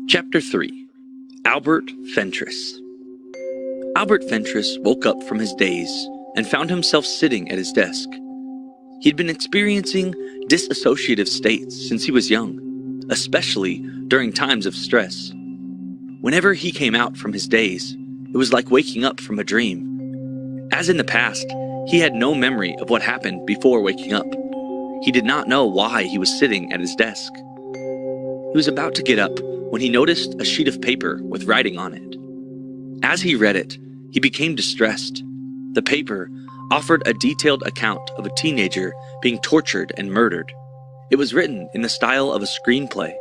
Chapter 3. Albert Fentress. Albert Fentress woke up from his daze and found himself sitting at his desk. He'd been experiencing dissociative states since he was young, especially during times of stress. Whenever he came out from his daze, it was like waking up from a dream. As in the past, he had no memory of what happened before waking up. He did not know why he was sitting at his desk. He was about to get up when he noticed a sheet of paper with writing on it. As he read it, he became distressed. The paper offered a detailed account of a teenager being tortured and murdered. It was written in the style of a screenplay.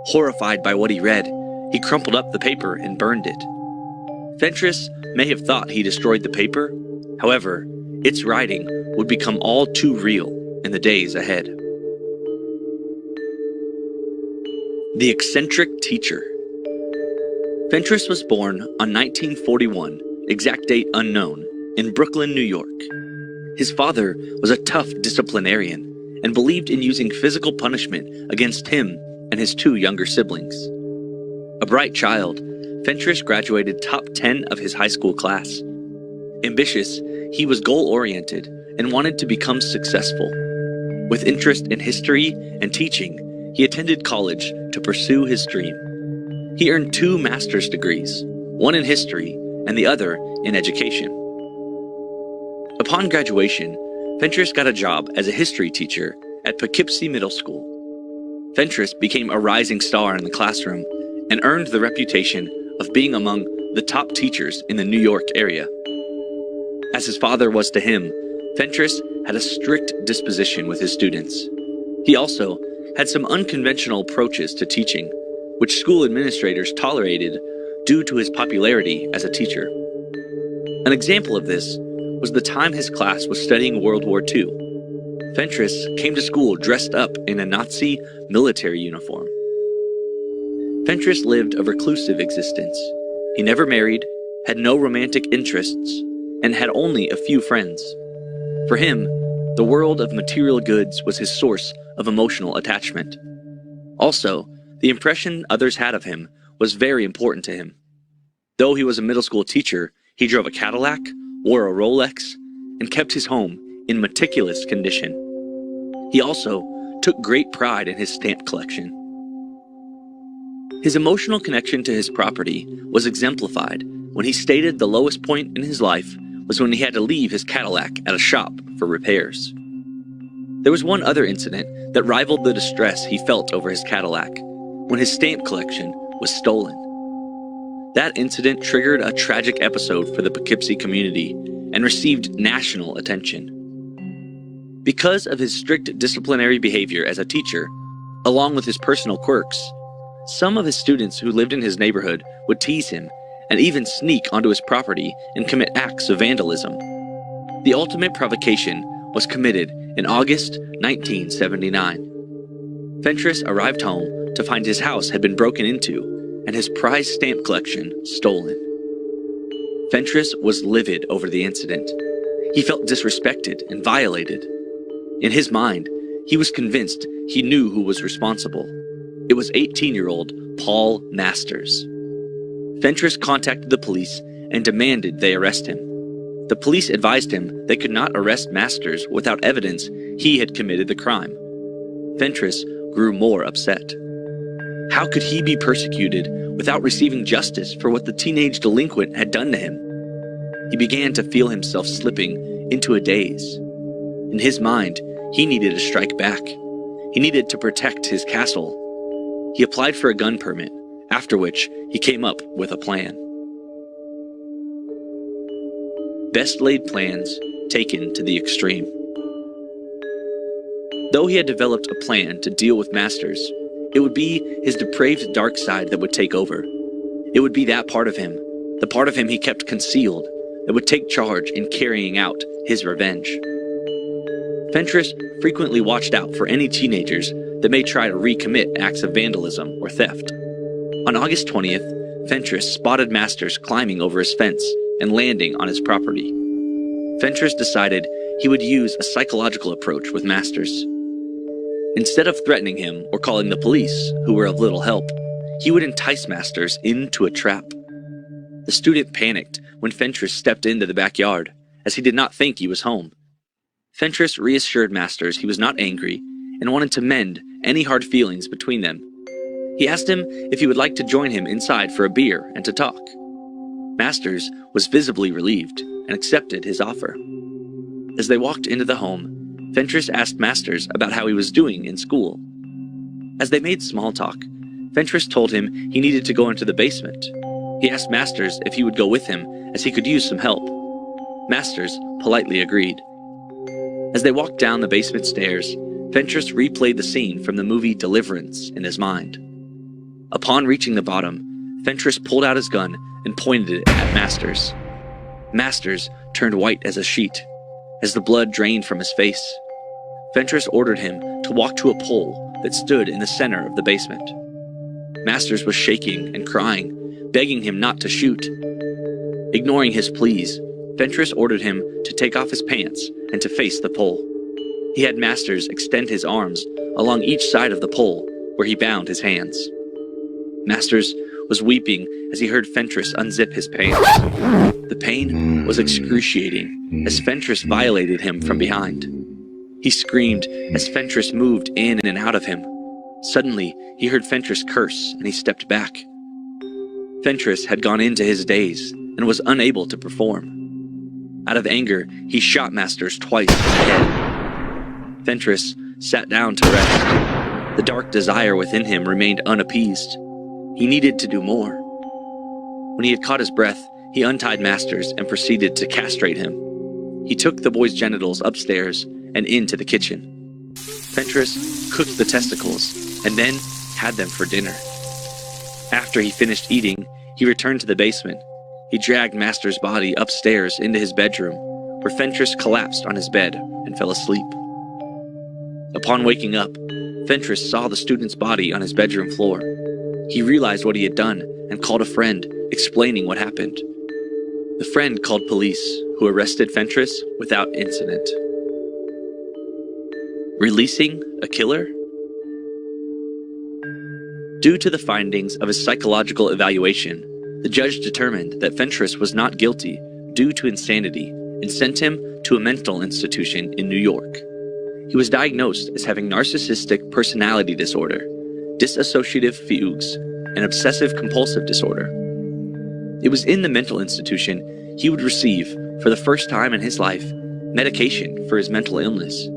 Horrified by what he read, he crumpled up the paper and burned it. Fentress may have thought he destroyed the paper. However, its writing would become all too real in the days ahead. The Eccentric Teacher. Fentress was born on 1941, exact date unknown, in Brooklyn, New York. His father was a tough disciplinarian and believed in using physical punishment against him and his two younger siblings. A bright child, Fentress graduated top 10 of his high school class. Ambitious, he was goal-oriented and wanted to become successful. With interest in history and teaching, he attended college to pursue his dream. He earned 2 master's degrees, one in history and the other in education. Upon graduation, Fentress got a job as a history teacher at Poughkeepsie Middle School. Fentress became a rising star in the classroom and earned the reputation of being among the top teachers in the New York area. As his father was to him, Fentress had a strict disposition with his students. He also had some unconventional approaches to teaching, which school administrators tolerated due to his popularity as a teacher. An example of this was the time his class was studying World War II. Fentress came to school dressed up in a Nazi military uniform. Fentress lived a reclusive existence. He never married, had no romantic interests, and had only a few friends. For him, the world of material goods was his source of emotional attachment. Also, the impression others had of him was very important to him. Though he was a middle school teacher, he drove a Cadillac, wore a Rolex, and kept his home in meticulous condition. He also took great pride in his stamp collection. His emotional connection to his property was exemplified when he stated the lowest point in his life was when he had to leave his Cadillac at a shop for repairs. There was one other incident that rivaled the distress he felt over his Cadillac, when his stamp collection was stolen. That incident triggered a tragic episode for the Poughkeepsie community and received national attention. Because of his strict disciplinary behavior as a teacher, along with his personal quirks, some of his students who lived in his neighborhood would tease him and even sneak onto his property and commit acts of vandalism. The ultimate provocation was committed in August 1979. Fentress arrived home to find his house had been broken into and his prized stamp collection stolen. Fentress was livid over the incident. He felt disrespected and violated. In his mind, he was convinced he knew who was responsible. It was 18-year-old Paul Masters. Fentress contacted the police and demanded they arrest him. The police advised him they could not arrest Masters without evidence he had committed the crime. Fentress grew more upset. How could he be persecuted without receiving justice for what the teenage delinquent had done to him? He began to feel himself slipping into a daze. In his mind, he needed to strike back. He needed to protect his castle. He applied for a gun permit, after which he came up with a plan. Best laid plans taken to the extreme. Though he had developed a plan to deal with Masters, it would be his depraved dark side that would take over. It would be that part of him, the part of him he kept concealed, that would take charge in carrying out his revenge. Fentress frequently watched out for any teenagers that may try to recommit acts of vandalism or theft. On August 20th, Fentress spotted Masters climbing over his fence and landing on his property. Fentress decided he would use a psychological approach with Masters. Instead of threatening him or calling the police, who were of little help, he would entice Masters into a trap. The student panicked when Fentress stepped into the backyard, as he did not think he was home. Fentress reassured Masters he was not angry and wanted to mend any hard feelings between them. He asked him if he would like to join him inside for a beer and to talk. Masters was visibly relieved and accepted his offer. As they walked into the home, Fentress asked Masters about how he was doing in school. As they made small talk, Fentress told him he needed to go into the basement. He asked Masters if he would go with him, as he could use some help. Masters politely agreed. As they walked down the basement stairs, Fentress replayed the scene from the movie Deliverance in his mind. Upon reaching the bottom, Fentress pulled out his gun and pointed it at Masters. Masters turned white as a sheet, as the blood drained from his face. Fentress ordered him to walk to a pole that stood in the center of the basement. Masters was shaking and crying, begging him not to shoot. Ignoring his pleas, Fentress ordered him to take off his pants and to face the pole. He had Masters extend his arms along each side of the pole, where he bound his hands. Masters was weeping as he heard Fentress unzip his pants. The pain was excruciating as Fentress violated him from behind. He screamed as Fentress moved in and out of him. Suddenly, he heard Fentress curse and he stepped back. Fentress had gone into his daze and was unable to perform. Out of anger, he shot Masters twice in the head. Fentress sat down to rest. The dark desire within him remained unappeased. He needed to do more. When he had caught his breath, he untied Masters and proceeded to castrate him. He took the boy's genitals upstairs and into the kitchen. Fentress cooked the testicles and then had them for dinner. After he finished eating, he returned to the basement. He dragged Masters' body upstairs into his bedroom, where Fentress collapsed on his bed and fell asleep. Upon waking up, Fentress saw the student's body on his bedroom floor. He realized what he had done and called a friend, explaining what happened. The friend called police, who arrested Fentress without incident. Releasing a killer? Due to the findings of his psychological evaluation, the judge determined that Fentress was not guilty due to insanity and sent him to a mental institution in New York. He was diagnosed as having narcissistic personality disorder, dissociative fugues, and obsessive-compulsive disorder. It was in the mental institution he would receive, for the first time in his life, medication for his mental illness.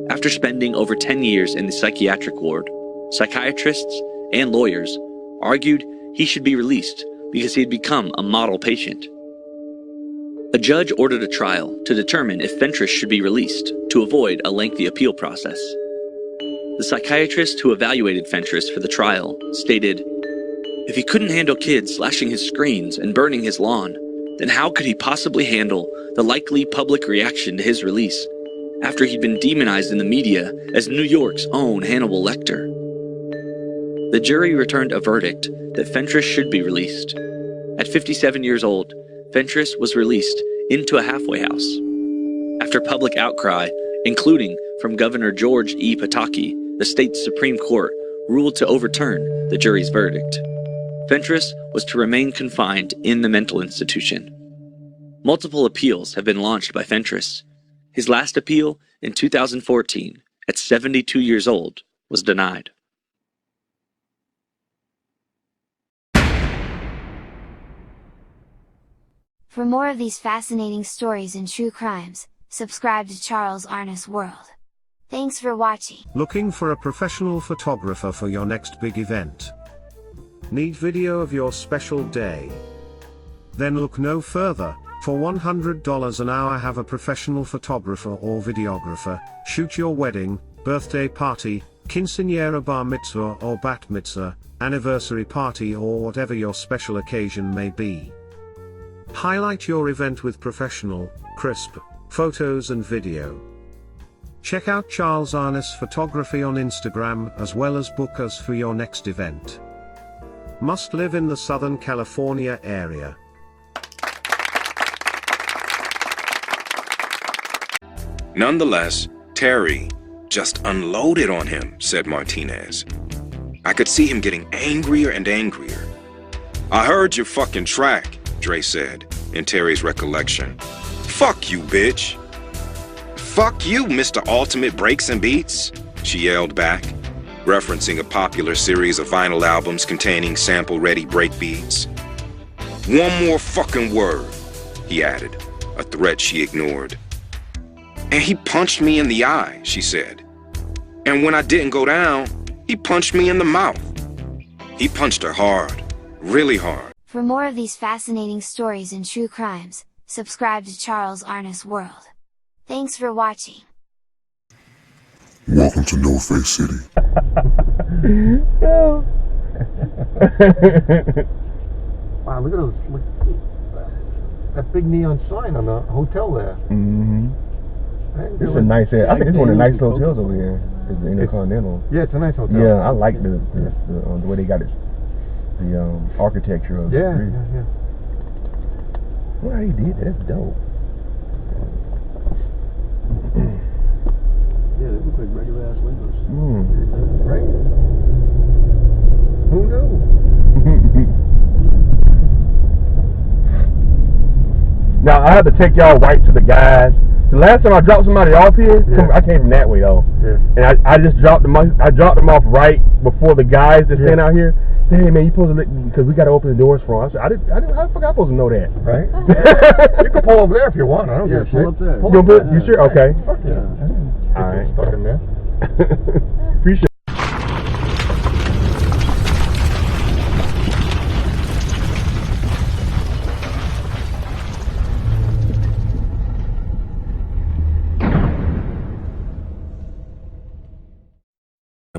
After spending over 10 years in the psychiatric ward, psychiatrists and lawyers argued he should be released because he had become a model patient. A judge ordered a trial to determine if Fentress should be released to avoid a lengthy appeal process. The psychiatrist who evaluated Fentress for the trial stated, "If he couldn't handle kids slashing his screens and burning his lawn, then how could he possibly handle the likely public reaction to his release after he'd been demonized in the media as New York's own Hannibal Lecter?" The jury returned a verdict that Fentress should be released. At 57 years old, Fentress was released into a halfway house. After public outcry, including from Governor George E. Pataki, the state's Supreme Court ruled to overturn the jury's verdict. Fentress was to remain confined in the mental institution. Multiple appeals have been launched by Fentress. His last appeal in 2014, at 72 years old, was denied. For more of these fascinating stories and true crimes, subscribe to Charles Arness World. Thanks for watching. Looking for a professional photographer for your next big event? Need video of your special day? Then look no further. For $100 an hour, have a professional photographer or videographer shoot your wedding, birthday party, quinceañera, bar mitzvah or bat mitzvah, anniversary party, or whatever your special occasion may be. Highlight your event with professional, crisp photos and video. Check out Charles Arness Photography on Instagram, as well as book us for your next event. Must live in the Southern California area. Nonetheless, Terry just unloaded on him, said Martinez. I could see him getting angrier and angrier. "I heard your fucking track," Dre said, in Terry's recollection. "Fuck you, bitch." "Fuck you, Mr. Ultimate Breaks and Beats," she yelled back, referencing a popular series of vinyl albums containing sample-ready breakbeats. "One more fucking word," he added, a threat she ignored. "And he punched me in the eye," she said. "And when I didn't go down, he punched me in the mouth." He punched her hard, really hard. For more of these fascinating stories and true crimes, subscribe to Charles Arnis World. Thanks for watching. Welcome to No Face City. Wow, look at those. Look, that big neon sign on the hotel there. Mm-hmm. It's a nice area. I think it's one of the nicest hotels over here. It's the Intercontinental. Yeah, it's a nice hotel. Yeah, I like the way they got it, the architecture of it. Yeah. Well, he did that. That's dope. Yeah, they look like regular ass windows. Right? Who knew? Now I have to take y'all right to the guys. The last time I dropped somebody off here, I came from that way though, and I just dropped them. I dropped them off right before the guys that stand out here. Say, "Hey man, you supposed to because we got to open the doors for them." I said, I forgot I supposed to know that. Right? You can pull over there if you want. I don't give a shit. Pull up there. You sure? Okay. Fuck yeah. All right. Stuck in there. Appreciate it.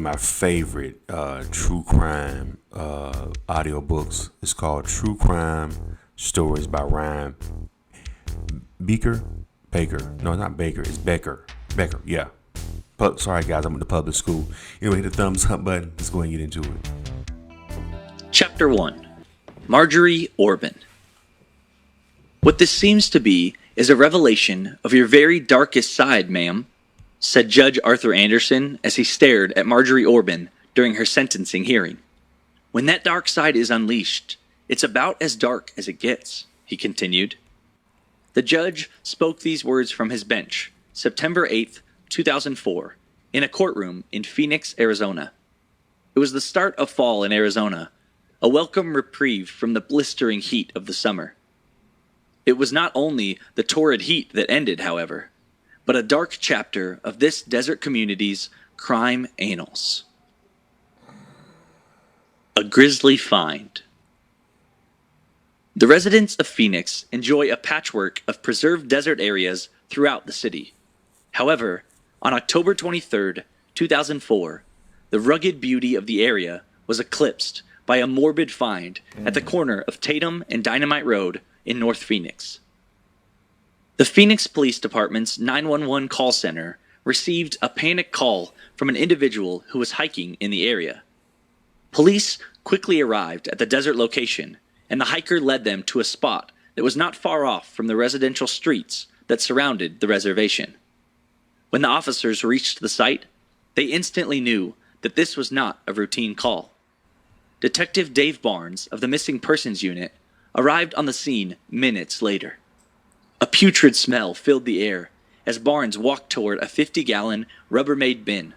My favorite true crime audiobooks is called True Crime Stories by Ryan Baker. No, not Baker. It's Becker. Yeah. Sorry, guys. I'm in the public school. Anyway, hit the thumbs up button. Let's go ahead and get into it. Chapter 1. Marjorie Orban. What this seems to be is a revelation of your very darkest side, ma'am, said Judge Arthur Anderson as he stared at Marjorie Orban during her sentencing hearing. When that dark side is unleashed, it's about as dark as it gets, he continued. The judge spoke these words from his bench, September 8th, 2004, in a courtroom in Phoenix, Arizona. It was the start of fall in Arizona, a welcome reprieve from the blistering heat of the summer. It was not only the torrid heat that ended, however, but a dark chapter of this desert community's crime annals. A grisly find. The residents of Phoenix enjoy a patchwork of preserved desert areas throughout the city. However, on October 23, 2004, the rugged beauty of the area was eclipsed by a morbid find at the corner of Tatum and Dynamite Road in North Phoenix. The Phoenix Police Department's 911 call center received a panic call from an individual who was hiking in the area. Police quickly arrived at the desert location, and the hiker led them to a spot that was not far off from the residential streets that surrounded the reservation. When the officers reached the site, they instantly knew that this was not a routine call. Detective Dave Barnes of the Missing Persons Unit arrived on the scene minutes later. A putrid smell filled the air as Barnes walked toward a 50-gallon Rubbermaid bin.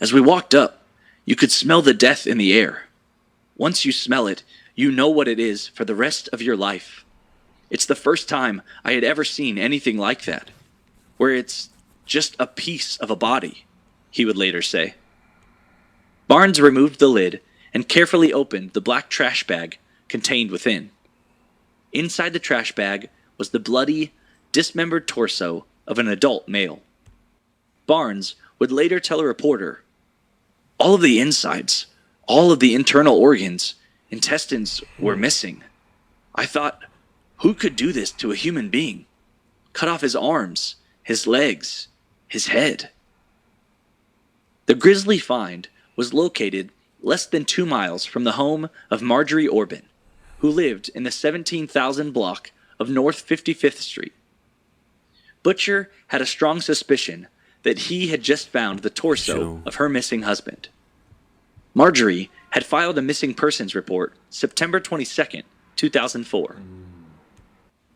As we walked up, you could smell the death in the air. Once you smell it, you know what it is for the rest of your life. It's the first time I had ever seen anything like that, where it's just a piece of a body, he would later say. Barnes removed the lid and carefully opened the black trash bag contained within. Inside the trash bag was the bloody, dismembered torso of an adult male. Barnes would later tell a reporter, "All of the insides, all of the internal organs, intestines were missing. I thought, who could do this to a human being? Cut off his arms, his legs, his head." The grisly find was located less than 2 miles from the home of Marjorie Orban, who lived in the 17,000 block of North 55th Street. Butcher had a strong suspicion that he had just found the torso of her missing husband. Marjorie had filed a missing persons report September 22, 2004.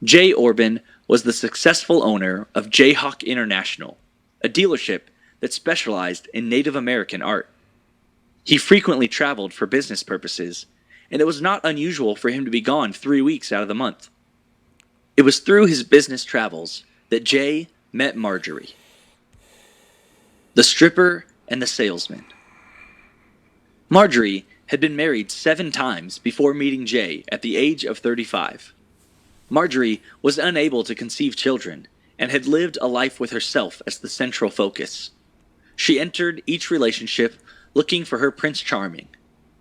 Jay Orban was the successful owner of Jayhawk International, a dealership that specialized in Native American art. He frequently traveled for business purposes, and it was not unusual for him to be gone 3 weeks out of the month. It was through his business travels that Jay met Marjorie. The stripper and the salesman. Marjorie had been married 7 times before meeting Jay at the age of 35. Marjorie was unable to conceive children and had lived a life with herself as the central focus. She entered each relationship looking for her Prince Charming,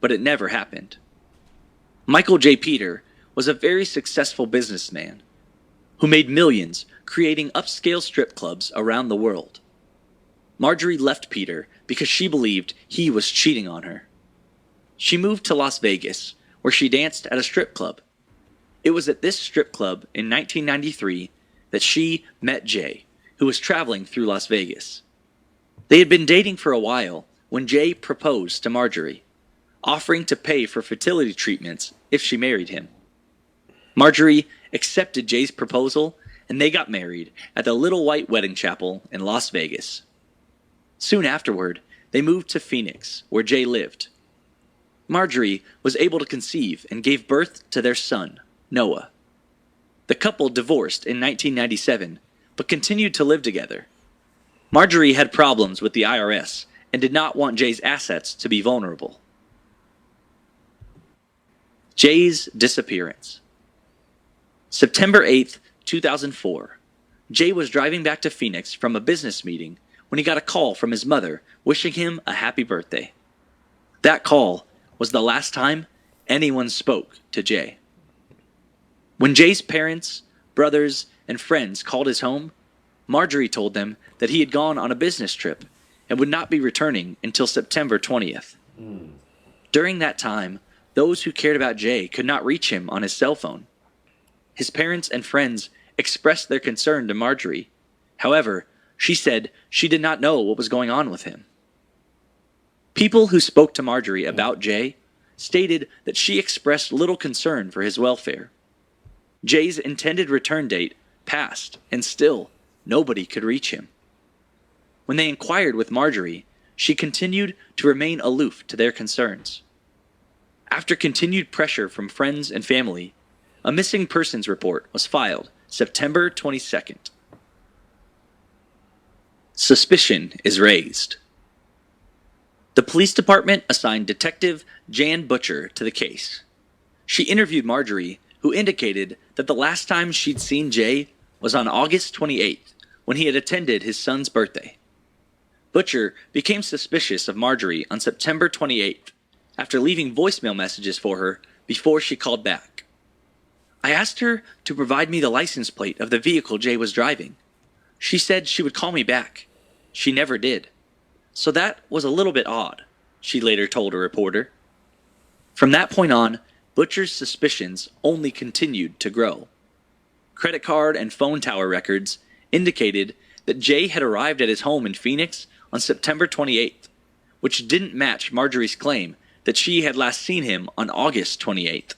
but it never happened. Michael J. Peter was a very successful businessman who made millions creating upscale strip clubs around the world. Marjorie left Peter because she believed he was cheating on her. She moved to Las Vegas, where she danced at a strip club. It was at this strip club in 1993 that she met Jay, who was traveling through Las Vegas. They had been dating for a while when Jay proposed to Marjorie, offering to pay for fertility treatments if she married him. Marjorie accepted Jay's proposal, and they got married at the Little White Wedding Chapel in Las Vegas. Soon afterward, they moved to Phoenix, where Jay lived. Marjorie was able to conceive and gave birth to their son, Noah. The couple divorced in 1997, but continued to live together. Marjorie had problems with the IRS and did not want Jay's assets to be vulnerable. Jay's disappearance. September 8, 2004. Jay was driving back to Phoenix from a business meeting when he got a call from his mother wishing him a happy birthday. That call was the last time anyone spoke to Jay. When Jay's parents, brothers, and friends called his home, Marjorie told them that he had gone on a business trip and would not be returning until September 20th. During that time, those who cared about Jay could not reach him on his cell phone. His parents and friends expressed their concern to Marjorie. However, she said she did not know what was going on with him. People who spoke to Marjorie about Jay stated that she expressed little concern for his welfare. Jay's intended return date passed, and still nobody could reach him. When they inquired with Marjorie, she continued to remain aloof to their concerns. After continued pressure from friends and family, a missing persons report was filed September 22nd. Suspicion is raised. The police department assigned Detective Jan Butcher to the case. She interviewed Marjorie, who indicated that the last time she'd seen Jay was on August 28th, when he had attended his son's birthday. Butcher became suspicious of Marjorie on September 28th, after leaving voicemail messages for her before she called back. I asked her to provide me the license plate of the vehicle Jay was driving. She said she would call me back. She never did. So that was a little bit odd, she later told a reporter. From that point on, Butcher's suspicions only continued to grow. Credit card and phone tower records indicated that Jay had arrived at his home in Phoenix on September 28th, which didn't match Marjorie's claim that she had last seen him on August 28th.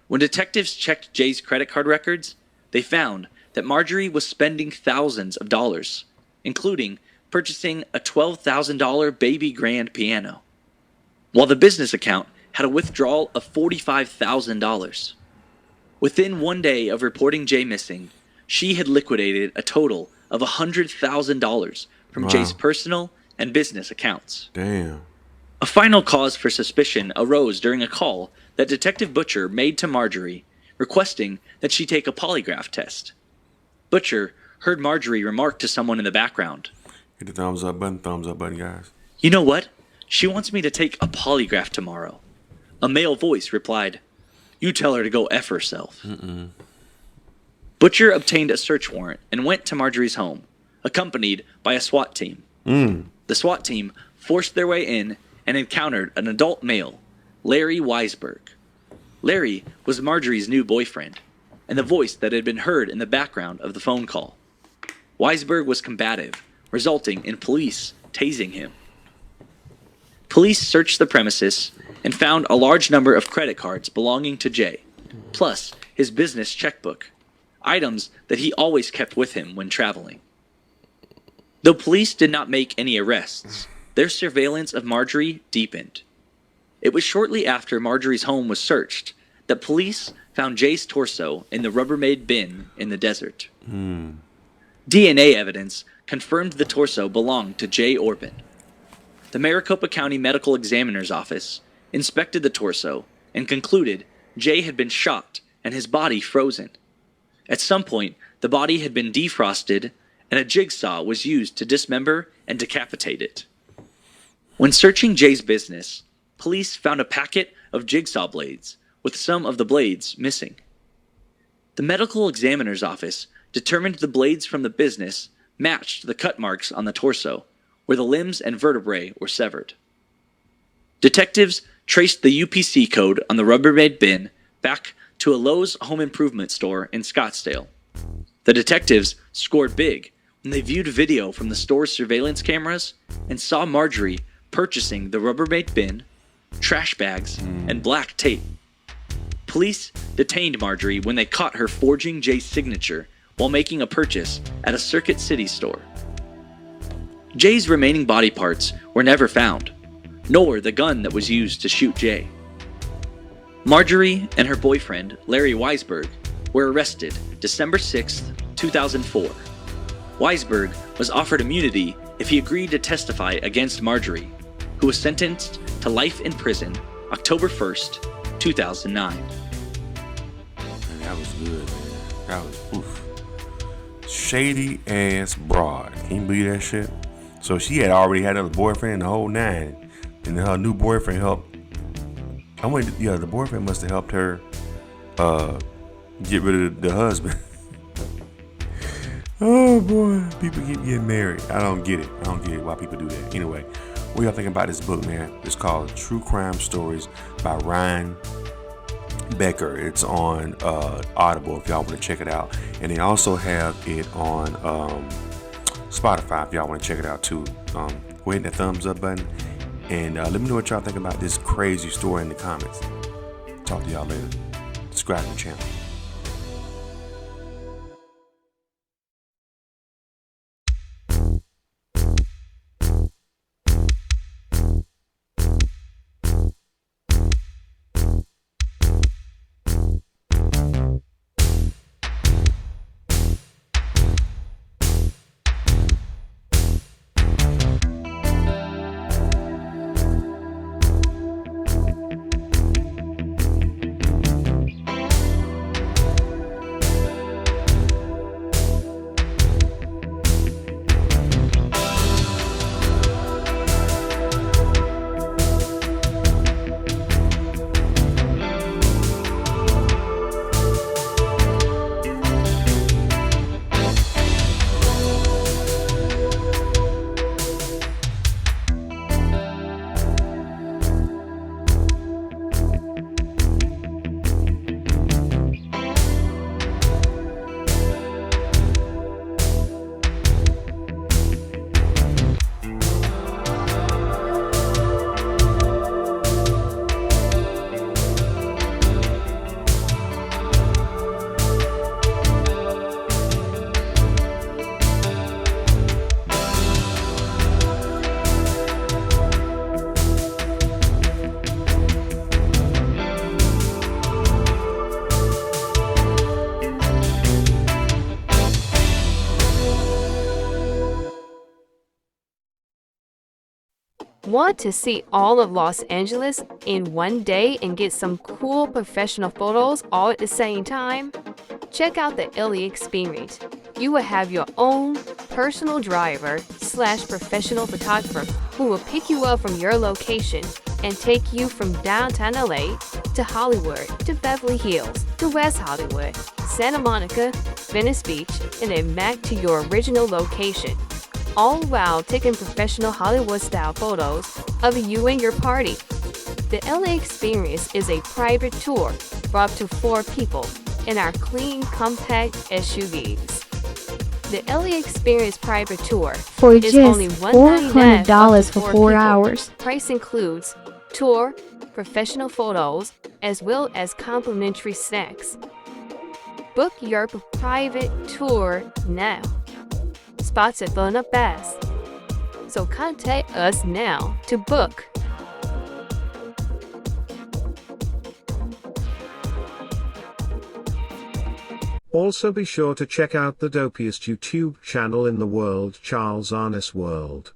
When detectives checked Jay's credit card records, they found that Marjorie was spending thousands of dollars, including purchasing a $12,000 baby grand piano, while the business account had a withdrawal of $45,000. Within 1 day of reporting Jay missing, she had liquidated a total of $100,000 from Jay's personal and business accounts. Damn. A final cause for suspicion arose during a call that Detective Butcher made to Marjorie, requesting that she take a polygraph test. Butcher heard Marjorie remark to someone in the background, Hit the thumbs up button, guys. "You know what? She wants me to take a polygraph tomorrow." A male voice replied, "You tell her to go F herself." Butcher obtained a search warrant and went to Marjorie's home, accompanied by a SWAT team. The SWAT team forced their way in and encountered an adult male, Larry Weisberg. Larry was Marjorie's new boyfriend, and the voice that had been heard in the background of the phone call. Weisberg was combative, resulting in police tasing him. Police searched the premises and found a large number of credit cards belonging to Jay, plus his business checkbook, items that he always kept with him when traveling. Though police did not make any arrests, their surveillance of Marjorie deepened. It was shortly after Marjorie's home was searched that police found Jay's torso in the Rubbermaid bin in the desert. DNA evidence confirmed the torso belonged to Jay Orpin. The Maricopa County Medical Examiner's Office inspected the torso and concluded Jay had been shot and his body frozen. At some point, the body had been defrosted and a jigsaw was used to dismember and decapitate it. When searching Jay's business, police found a packet of jigsaw blades with some of the blades missing. The medical examiner's office determined the blades from the business matched the cut marks on the torso, where the limbs and vertebrae were severed. Detectives traced the UPC code on the Rubbermaid bin back to a Lowe's home improvement store in Scottsdale. The detectives scored big when they viewed video from the store's surveillance cameras and saw Marjorie purchasing the Rubbermaid bin, trash bags, and black tape. Police detained Marjorie when they caught her forging Jay's signature while making a purchase at a Circuit City store. Jay's remaining body parts were never found, nor the gun that was used to shoot Jay. Marjorie and her boyfriend, Larry Weisberg, were arrested December 6, 2004. Weisberg was offered immunity if he agreed to testify against Marjorie, who was sentenced to life in prison October 1st, 2009. Man, that was good, man. That was oof. Shady ass broad. Can you believe that shit? So she had already had a boyfriend and the whole nine, and then her new boyfriend helped. The boyfriend must have helped her get rid of the husband. Oh boy, people keep getting married. I don't get it. Why people do that. Anyway, what y'all think about this book, man? It's called True Crime Stories by Ryan Becker. It's on Audible if y'all want to check it out, and they also have it on Spotify if y'all want to check it out too. Go ahead and hit that thumbs up button, and let me know what y'all think about this crazy story in the comments. Talk to y'all later. Subscribe to the channel. Want to see all of Los Angeles in one day and get some cool professional photos all at the same time? Check out the LA Experience. You will have your own personal driver / professional photographer who will pick you up from your location and take you from downtown LA to Hollywood, to Beverly Hills, to West Hollywood, Santa Monica, Venice Beach, and then back to your original location. All while taking professional Hollywood-style photos of you and your party. The LA Experience is a private tour for up to 4 people in our clean, compact SUVs. The LA Experience private tour For is only just $199 $400 up to for 4 people. hours. Price includes tour, professional photos, as well as complimentary snacks. Book your private tour now. Spots are filling up fast. So contact us now to book. Also be sure to check out the dopiest YouTube channel in the world, Charles Arness World.